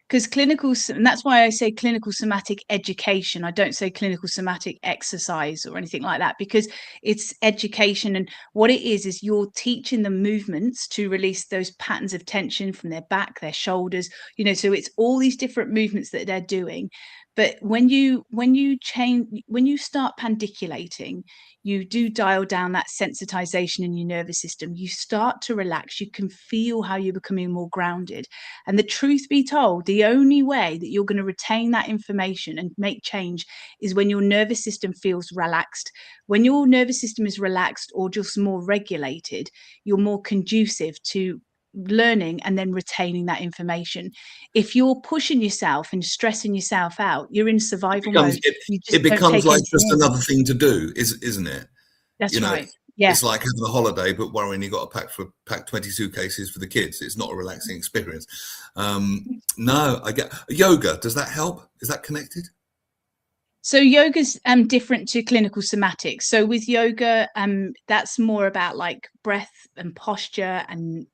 because clinical, and that's why I say clinical somatic education. I don't say clinical somatic exercise or anything like that, because it's education. And what it is you're teaching them movements to release those patterns of tension from their back, their shoulders, so it's all these different movements that they're doing. But when you start pandiculating, you do dial down that sensitization in your nervous system. You start to relax. You can feel how you're becoming more grounded. And the truth be told, the only way that you're going to retain that information and make change is when your nervous system feels relaxed. When your nervous system is relaxed or just more regulated, you're more conducive to learning and then retaining that information. If you're pushing yourself and stressing yourself out, you're in survival mode. It becomes like just another thing to do, isn't it? That's right. Yeah. It's like having a holiday, but worrying you got to pack 20 suitcases for the kids. It's not a relaxing experience. No, I get yoga. Does that help? Is that connected? So yoga's different to clinical somatics. So with yoga, that's more about like breath and posture and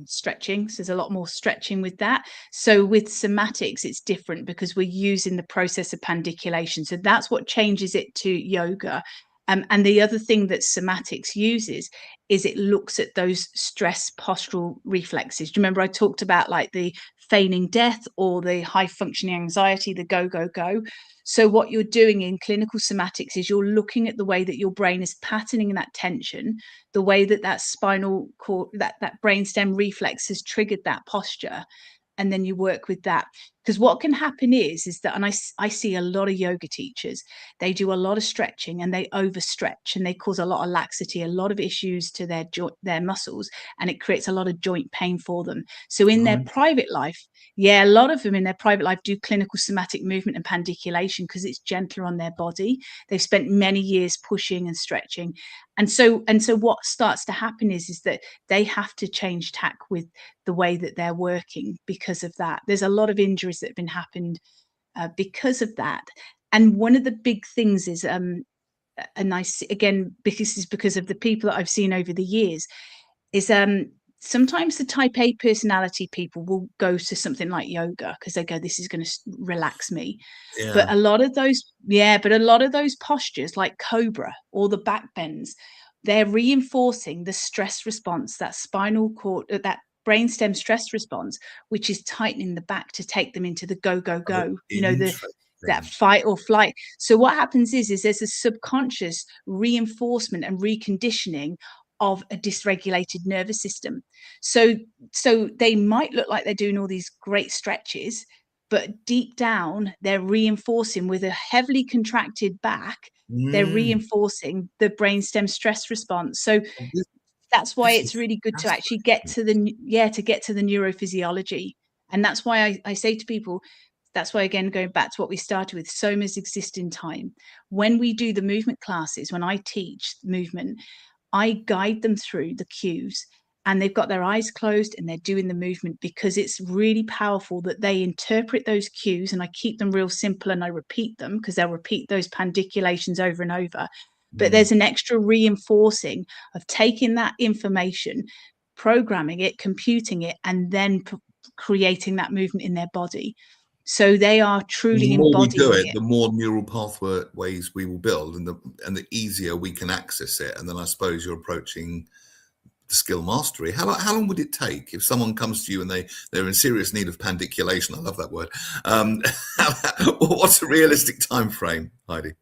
stretching. So there's a lot more stretching with that. So with somatics, it's different because we're using the process of pandiculation. So that's what changes it to yoga. And the other thing that somatics uses is it looks at those stress postural reflexes. Do you remember I talked about like the feigning death or the high functioning anxiety, the go, go, go? So what you're doing in clinical somatics is you're looking at the way that your brain is patterning that tension, the way that spinal cord, that brainstem reflex has triggered that posture. And then you work with that. Because what can happen is that, and I see a lot of yoga teachers, they do a lot of stretching and they overstretch and they cause a lot of laxity, a lot of issues to their muscles, and it creates a lot of joint pain for them. So in their private life, a lot of them in their private life do clinical somatic movement and pandiculation because it's gentler on their body. They've spent many years pushing and stretching. And so what starts to happen is that they have to change tack with the way that they're working because of that. There's a lot of injuries that have happened because of that. And one of the big things is, and I see, again, because of the people that I've seen over the years, is sometimes the type A personality people will go to something like yoga because they go, this is going to relax me. Yeah. But a lot of those postures like cobra or the back bends, they're reinforcing the stress response, that spinal cord, that brainstem stress response, which is tightening the back to take them into the go, go, go, that fight or flight. So what happens is there's a subconscious reinforcement and reconditioning of a dysregulated nervous system. So they might look like they're doing all these great stretches, but deep down they're reinforcing with a heavily contracted back. They're reinforcing the brainstem stress response. So that's why it's really good to actually get to the neurophysiology. And that's why I say to people, that's why, again, going back to what we started with, somas exist in time. When we do the movement classes, when I teach movement, I guide them through the cues and they've got their eyes closed and they're doing the movement because it's really powerful that they interpret those cues, and I keep them real simple and I repeat them because they'll repeat those pandiculations over and over. But there's an extra reinforcing of taking that information, programming it, computing it, and then creating that movement in their body. So they are truly embodying it. The more we do it, the more neural pathways we will build, and the easier we can access it. And then I suppose you're approaching the skill mastery. How long would it take if someone comes to you and they're in serious need of pandiculation? I love that word. What's a realistic time frame, Heidi?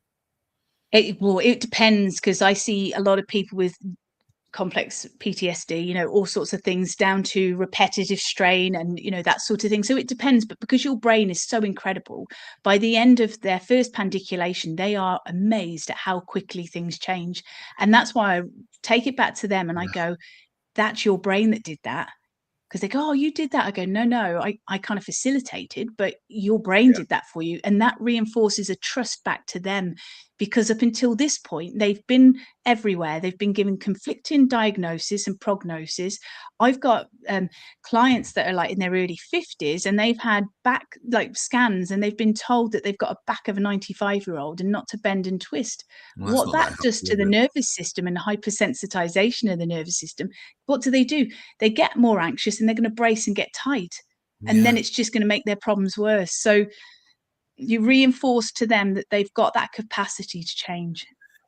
It depends, because I see a lot of people with complex PTSD, all sorts of things, down to repetitive strain and that sort of thing. So it depends, but because your brain is so incredible, by the end of their first pandiculation they are amazed at how quickly things change. And that's why I take it back to them and I go, that's your brain that did that. Because they go, oh, you did that. I go, no, I kind of facilitated, but your brain did that for you. And that reinforces a trust back to them, because up until this point, they've been everywhere. They've been given conflicting diagnosis and prognosis. I've got clients that are like in their early 50s and they've had back scans and they've been told that they've got a back of a 95-year-old and not to bend and twist. Well, that's What not that that does helpful, to is the it? nervous system and hypersensitization of the nervous system, what do? They get more anxious and they're going to brace and get tight. And then Yeah. it's just going to make their problems worse. So you reinforce to them that they've got that capacity to change.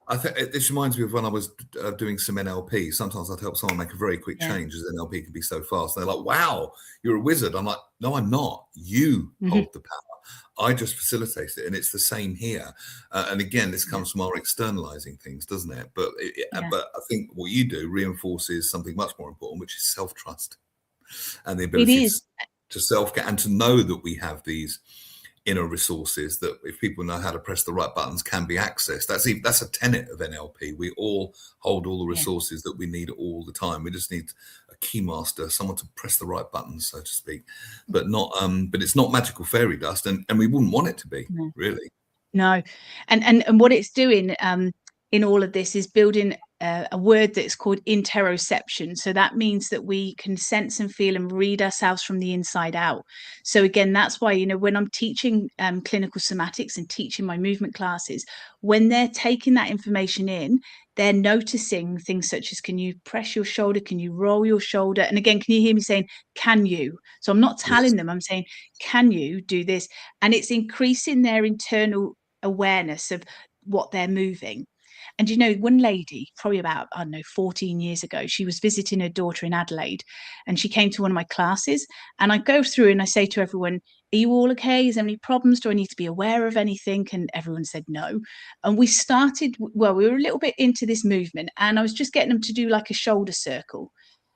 I think this reminds me of when I was doing some NLP. Sometimes I'd help someone make a very quick Yeah. change, as NLP can be so fast. They're like, wow, you're a wizard. I'm like, no, I'm not. You hold the power. I just facilitate it. And it's the same here. And again, this comes from our externalizing things, doesn't it? But but I think what you do reinforces something much more important, which is self-trust and the It ability is. to self-care and to know that we have these inner resources that, if people know how to press the right buttons, can be accessed. That's a tenet of NLP. We all hold all the resources that we need all the time. We just need a key master, someone to press the right buttons, so to speak. But it's not magical fairy dust, and we wouldn't want it to be, really. No. And what it's doing in all of this is building a word that's called interoception. So that means that we can sense and feel and read ourselves from the inside out. So again, that's why, when I'm teaching clinical somatics and teaching my movement classes, when they're taking that information in, they're noticing things such as, can you press your shoulder? Can you roll your shoulder? And again, can you hear me saying, can you? So I'm not telling them, I'm saying, can you do this? And it's increasing their internal awareness of what they're moving. And one lady, probably about, 14 years ago, she was visiting her daughter in Adelaide, and she came to one of my classes, and I go through and I say to everyone, are you all okay? Is there any problems? Do I need to be aware of anything? And everyone said no. And we were a little bit into this movement, and I was just getting them to do like a shoulder circle.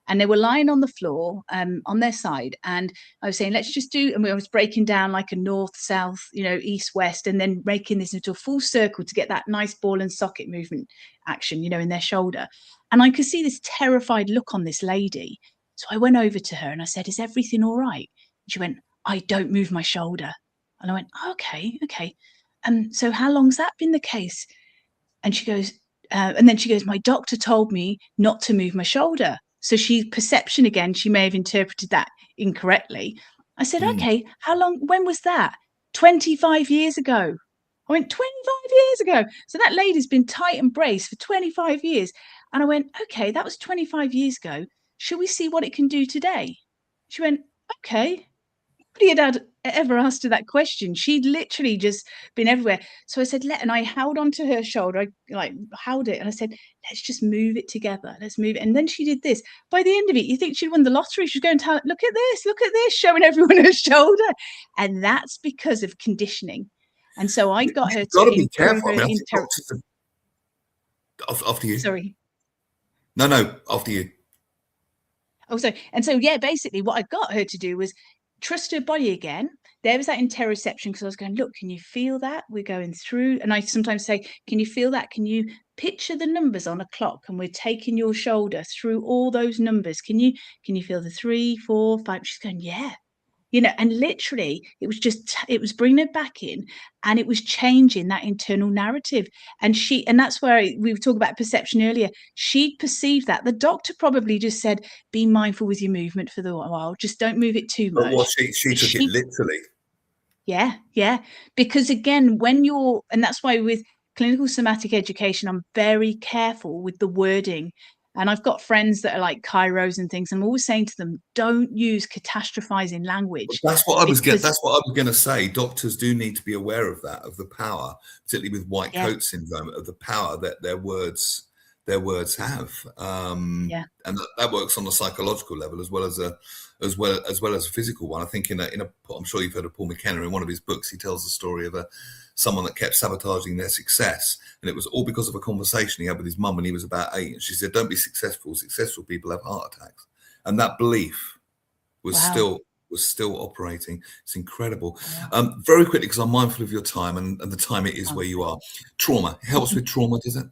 And they were lying on the floor on their side. And I was saying, let's just do, and I was breaking down like a north, south, east, west, and then making this into a full circle to get that nice ball and socket movement action, in their shoulder. And I could see this terrified look on this lady. So I went over to her and I said, is everything all right? And she went, I don't move my shoulder. And I went, oh, okay. So how long's that been the case? And she goes, and then she goes, my doctor told me not to move my shoulder. So perception again, she may have interpreted that incorrectly. I said, okay, how long, when was that? 25 years ago. I went, 25 years ago. So that lady's been tight and braced for 25 years. And I went, okay, that was 25 years ago. Shall we see what it can do today? She went, okay. Nobody had ever asked her that question. She'd literally just been everywhere. So I said, and I held onto her shoulder. I held it and I said, let's just move it together. Let's move it. And then she did this. By the end of it, you think she'd won the lottery. She's going to tell, look at this, showing everyone her shoulder. And that's because of conditioning. And so I got her Got to be careful. her After you. Sorry. No, after you. Oh, sorry. And so, basically what I got her to do was trust her body again. There was that interoception, because I was going, look, can you feel that? We're going through. And I sometimes say, can you feel that? Can you picture the numbers on a clock? And we're taking your shoulder through all those numbers. Can you feel the 3, 4, 5? She's going, yeah. And literally it was bringing her back in, and it was changing that internal narrative. And that's where we were talking about perception earlier. She perceived that. The doctor probably just said, be mindful with your movement for the while. Just don't move it too much. But she took it literally. Yeah. Because again, and that's why with clinical somatic education, I'm very careful with the wording. And I've got friends that are like chiros and things. I'm always saying to them, don't use catastrophizing language. That's what I was going to say. Doctors do need to be aware of that, of the power, particularly with white coat syndrome, of the power that their words their words have. And that works on a psychological level as well as a physical one. I think I'm sure you've heard of Paul McKenna. In one of his books, he tells the story of someone that kept sabotaging their success, and it was all because of a conversation he had with his mum when he was about 8. And she said, "Don't be successful. Successful people have heart attacks." And that belief was still operating. It's incredible. Very quickly, because I'm mindful of your time and the time it is where you are. Trauma. It helps with trauma, does it?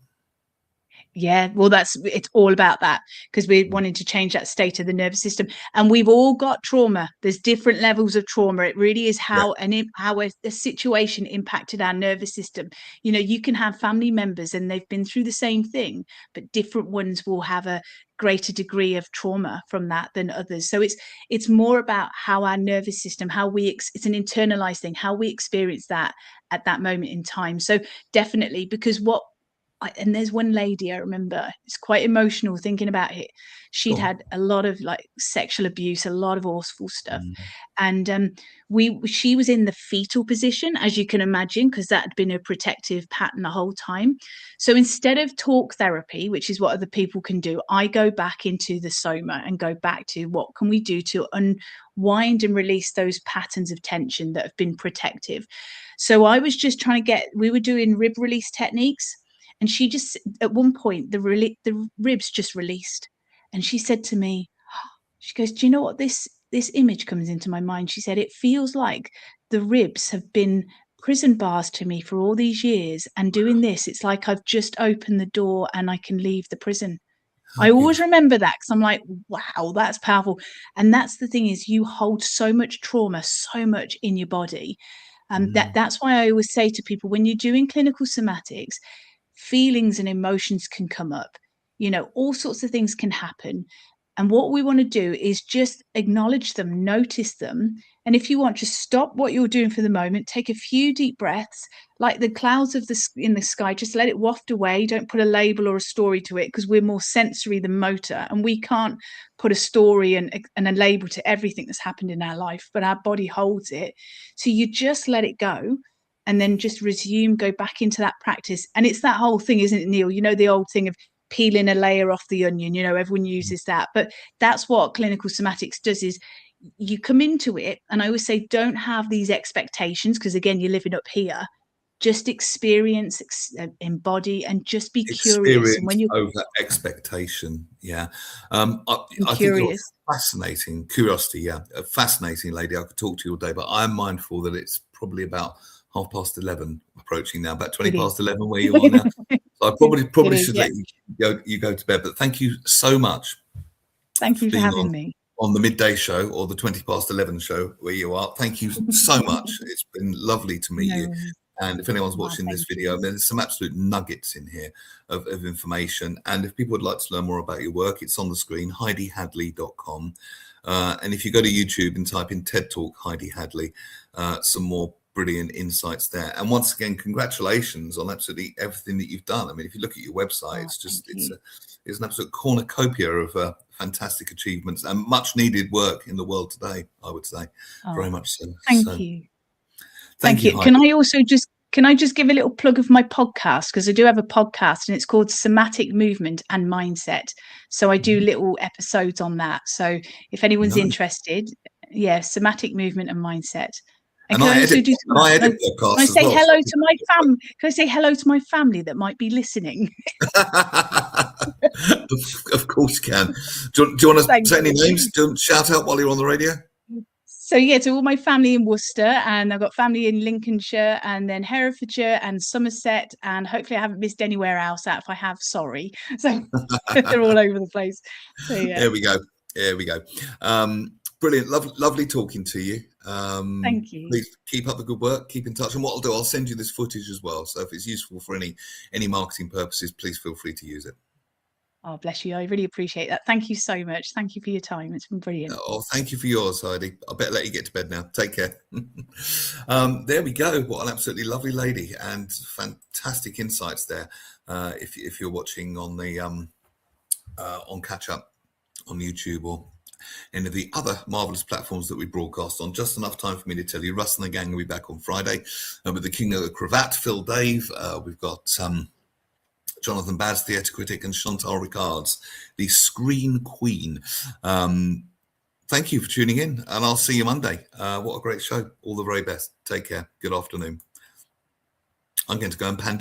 Yeah, well, it's all about that, because we're wanting to change that state of the nervous system, and we've all got trauma. There's different levels of trauma. It really is how a situation impacted our nervous system. You know, you can have family members and they've been through the same thing, but different ones will have a greater degree of trauma from that than others. So it's more about how our nervous system, it's an internalized thing, how we experience that at that moment in time. So definitely, because and there's one lady I remember, it's quite emotional thinking about it. She'd had a lot of like sexual abuse, a lot of awful stuff. And she was in the fetal position, as you can imagine, because that had been a protective pattern the whole time. So instead of talk therapy, which is what other people can do, I go back into the soma and go back to what can we do to unwind and release those patterns of tension that have been protective. So I was just we were doing rib release techniques. And she just, at one point, the ribs just released. And she said to me, she goes, "Do you know what this image comes into my mind?" She said, "It feels like the ribs have been prison bars to me for all these years. And doing this, it's like I've just opened the door and I can leave the prison." I always remember that, because I'm like, wow, that's powerful. And that's the thing, is you hold so much trauma, so much in your body. That's why I always say to people, when you're doing clinical somatics, feelings and emotions can come up, you know, all sorts of things can happen. And what we want to do is just acknowledge them, notice them. And if you want, just stop what you're doing for the moment, take a few deep breaths, like the clouds in the sky, just let it waft away. Don't put a label or a story to it, because we're more sensory than motor, and we can't put a story and a label to everything that's happened in our life, but our body holds it. So you just let it go, and then just resume, go back into that practice. And it's that whole thing, isn't it, Neil? You know, the old thing of peeling a layer off the onion, you know, everyone uses that, but that's what clinical somatics does, is you come into it. And I always say, don't have these expectations, because again, you're living up here. Just experience, embody, and just be curious. And when you're over expectation, I think you're fascinating. Curiosity, a fascinating lady. I could talk to you all day, but I'm mindful that it's probably about 11:30 approaching now, about 11:20 where you are now. So I probably should let you go to bed. But thank you so much. Thank you for having me on the Midday Show, or the 11:20 show where you are. Thank you so much. It's been lovely to meet you. And if anyone's watching this video, there's some absolute nuggets in here of information. And if people would like to learn more about your work, it's on the screen, HeidiHadley.com. And if you go to YouTube and type in TED Talk Heidi Hadley, some more brilliant insights there. And once again, congratulations on absolutely everything that you've done. I mean, if you look at your website, it's an absolute cornucopia of fantastic achievements and much needed work in the world today, I would say. Very much so. Thank you. Thank you. Can I just give a little plug of my podcast? Because I do have a podcast, and it's called Somatic Movement and Mindset. So I do little episodes on that. So if anyone's interested, Somatic Movement and Mindset. And I edit podcasts. Can I say hello to my family? Can I say hello to my family that might be listening? Of course you can. Do you want to say any names? Do you want to shout out while you're on the radio? So to all my family in Worcester, and I've got family in Lincolnshire, and then Herefordshire and Somerset, and hopefully I haven't missed anywhere else out. If I have, sorry. So they're all over the place. So There we go. Brilliant. Lovely talking to you. Thank you. Please keep up the good work. Keep in touch. And what I'll do, I'll send you this footage as well. So if it's useful for any marketing purposes, please feel free to use it. Oh, bless you. I really appreciate that. Thank you so much. Thank you for your time. It's been brilliant. Oh, thank you for yours, Heidi. I better let you get to bed now. Take care. There we go. What an absolutely lovely lady, and fantastic insights there. If you're watching on the on catch up on YouTube or any of the other marvelous platforms that we broadcast on. Just enough time for me to tell you, Russ and the gang will be back on Friday with the King of the Cravat, Phil Dave. We've got Jonathan Baz, theatre critic, and Chantal Ricards, the screen queen. Thank you for tuning in, and I'll see you Monday. What a great show. All the very best. Take care. Good afternoon. I'm going to go and pan